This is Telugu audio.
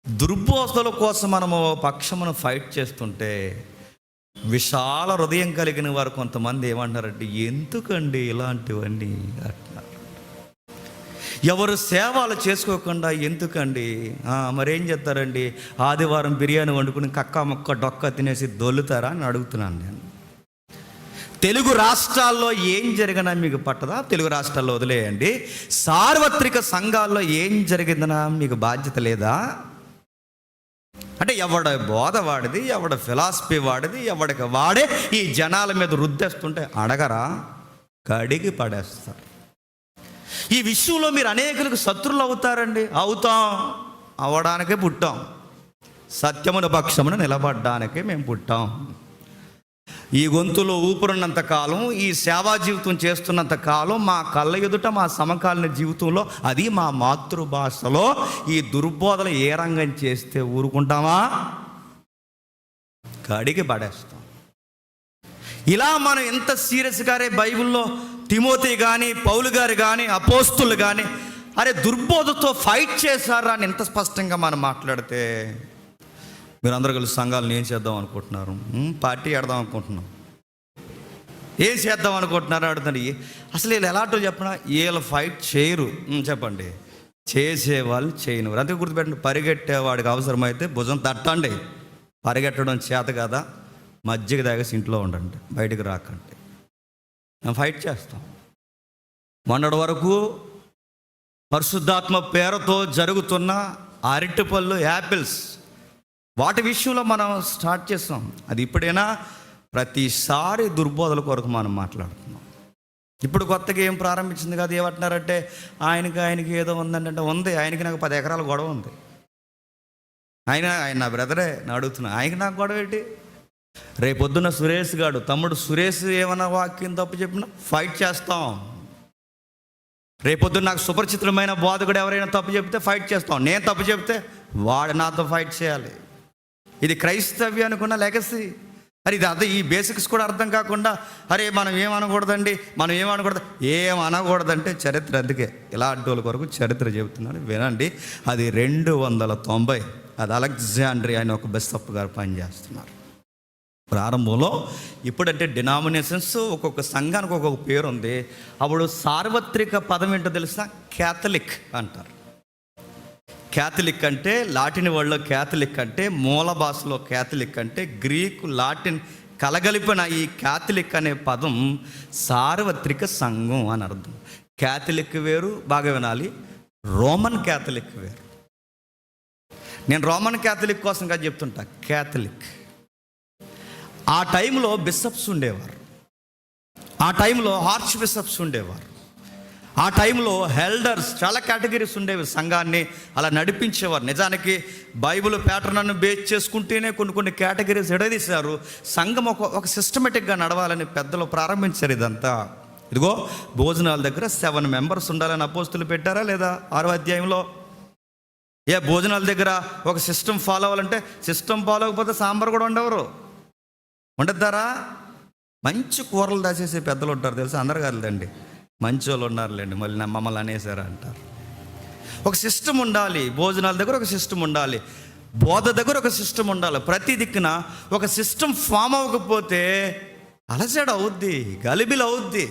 దుర్బోధల కోసం మనము పక్షమును ఫైట్ చేస్తుంటే విశాల హృదయం కలిగిన వారు కొంతమంది ఏమంటారంటే, ఎందుకండి ఇలాంటివన్నీ అంటున్నారు. ఎవరు సేవలు చేసుకోకుండా ఎందుకండి, మరేం చేస్తారండి, ఆదివారం బిర్యానీ వండుకుని కక్క ముక్క డొక్క తినేసి దొల్లుతారా అని అడుగుతున్నాను నేను. తెలుగు రాష్ట్రాల్లో ఏం జరిగినా మీకు పట్టదా? తెలుగు రాష్ట్రాల్లో వదిలేయండి, సార్వత్రిక సంఘాల్లో ఏం జరిగిందనా మీకు బాధ్యత లేదా? అంటే ఎవడ బోధ వాడిది, ఎవడ ఫిలాసఫీ వాడిది, ఎవడికి వాడే ఈ జనాల మీద రుద్దేస్తుంటే అడగరా? కడిగి పడేస్తారు. ఈ విషయంలో మీరు అనేకులకు శత్రులు అవుతారండి. అవడానికే పుట్టాం. సత్యమున పక్షమున నిలబడ్డానికే మేము పుట్టాం. ఈ గొంతులో ఊపిరున్నంత కాలం, ఈ సేవా జీవితం చేస్తున్నంత కాలం, మా కళ్ళ ఎదుట మా సమకాలీన జీవితంలో, అది మా మాతృభాషలో ఈ దుర్బోధలు ఏ రంగం చేస్తే ఊరుకుంటామా? కడిగి పడేస్తాం. ఇలా మనం ఎంత సీరియస్గానే బైబిల్లో తిమోతి కానీ, పౌలు గారు కానీ, అపోస్తులు కానీ అరే దుర్బోధతో ఫైట్ చేశారా అని ఎంత స్పష్టంగా మనం మాట్లాడితే, మీరందరూ కలిసి సంఘాలను ఏం చేద్దాం అనుకుంటున్నారు? పార్టీ ఆడదాం అనుకుంటున్నాం. ఏం చేద్దాం అనుకుంటున్నారు అడుగుతాడు. అసలు వీళ్ళు ఎలాంటో చెప్పినా వీళ్ళు ఫైట్ చేయరు. చెప్పండి, చేసేవాళ్ళు చేయనివారు. అందుకే గుర్తుపెట్టండి, పరిగెట్టేవాడికి అవసరమైతే భుజం తట్టండి. పరిగెట్టడం చేత కదా, మజ్జిగ తాగేసి ఇంట్లో ఉండండి, బయటికి రాకండి. మేము ఫైట్ చేస్తాం. మొన్నటి వరకు పరిశుద్ధాత్మ పేరుతో జరుగుతున్న అరటిపళ్ళు, యాపిల్స్, వాటి విషయంలో మనం స్టార్ట్ చేస్తాం. అది ఇప్పుడైనా ప్రతిసారి దుర్బోధల కొరకు మనం మాట్లాడుతున్నాం. ఇప్పుడు కొత్తగా ఏం ప్రారంభించింది కదా, ఏమంటున్నారంటే ఆయనకి ఏదో ఉందంటే ఉంది. ఆయనకి నాకు 10 ఎకరాల గొడవ ఉంది. ఆయన నా బ్రదరే, నా అడుగుతున్నా, ఆయనకి నాకు గొడవ ఏంటి? రేపొద్దున్న సురేష్ గాడు, తమ్ముడు సురేష్ ఏమన్నా వాక్యం తప్పు చెప్పినా ఫైట్ చేస్తాం. రేపొద్దున నాకు సుపరిచితమైన బోధకుడు ఎవరైనా తప్పు చెప్తే ఫైట్ చేస్తాం. నేను తప్పు చెప్తే వాడు నాతో ఫైట్ చేయాలి. ఇది క్రైస్తవ్యానికి లెగసీ. అరే ఇది అర్థం, ఈ బేసిక్స్ కూడా అర్థం కాకుండా అరే మనం ఏమనకూడదండి, ఏమనకూడదంటే చరిత్ర. అందుకే ఇలాంటి వాళ్ళ కొరకు చరిత్ర చెబుతున్నాను, వినండి. అది 290. అది అలెగ్జాండ్రియా అని ఒక బిషప్ గారు పనిచేస్తున్నారు. ప్రారంభంలో ఇప్పుడంటే డినామినేషన్స్ ఒక్కొక్క సంఘానికి ఒక్కొక్క పేరు ఉంది. అప్పుడు సార్వత్రిక పదం ఏంటో తెలిసిన క్యాథలిక్ అంటారు. క్యాథలిక్ అంటే లాటిన్ వర్డ్లో క్యాథలిక్ అంటే, మూల భాషలో క్యాథలిక్ అంటే, గ్రీకు లాటిన్ కలగలిపిన ఈ క్యాథలిక్ అనే పదం సార్వత్రిక సంఘం అని అర్థం. క్యాథలిక్ వేరు, బాగా వినాలి, రోమన్ క్యాథలిక్ వేరు. నేను రోమన్ క్యాథలిక్ కోసం కాదు చెప్తుంటా, క్యాథలిక్. ఆ టైంలో బిషప్స్ ఉండేవారు, ఆ టైంలో ఆర్చ్ బిషప్స్ ఉండేవారు, ఆ టైంలో హెల్డర్స్, చాలా కేటగిరీస్ ఉండేవి. సంఘాన్ని అలా నడిపించేవారు. నిజానికి బైబిల్ ప్యాటర్న్ బేస్ చేసుకుంటేనే కొన్ని కేటగిరీస్ ఎడదీశారు. సంఘం ఒక సిస్టమేటిక్గా నడవాలని పెద్దలు ప్రారంభించారు ఇదంతా. ఇదిగో భోజనాల దగ్గర 7 మెంబర్స్ ఉండాలని అపోస్తులు పెట్టారా లేదా? 6వ అధ్యాయంలో. భోజనాల దగ్గర ఒక సిస్టమ్ ఫాలో అవ్వాలంటే, సిస్టమ్ ఫాలో అవ్వకపోతే సాంబార్ కూడా ఉండద్దారా? మంచి కూరలు దాచేసే పెద్దలు ఉంటారు తెలుసా, అందరు కాదులేండి, మంచి వాళ్ళు ఉన్నారులేండి, మళ్ళీ మమ్మల్ని అనేసారా అంటారు. ఒక సిస్టమ్ ఉండాలి. భోజనాల దగ్గర ఒక సిస్టమ్ ఉండాలి, బోధ దగ్గర ఒక సిస్టమ్ ఉండాలి. ప్రతి దిక్కున ఒక సిస్టమ్ ఫామ్ అవ్వకపోతే అలజడ అవుద్ది, గలిబిలు అవుద్ది.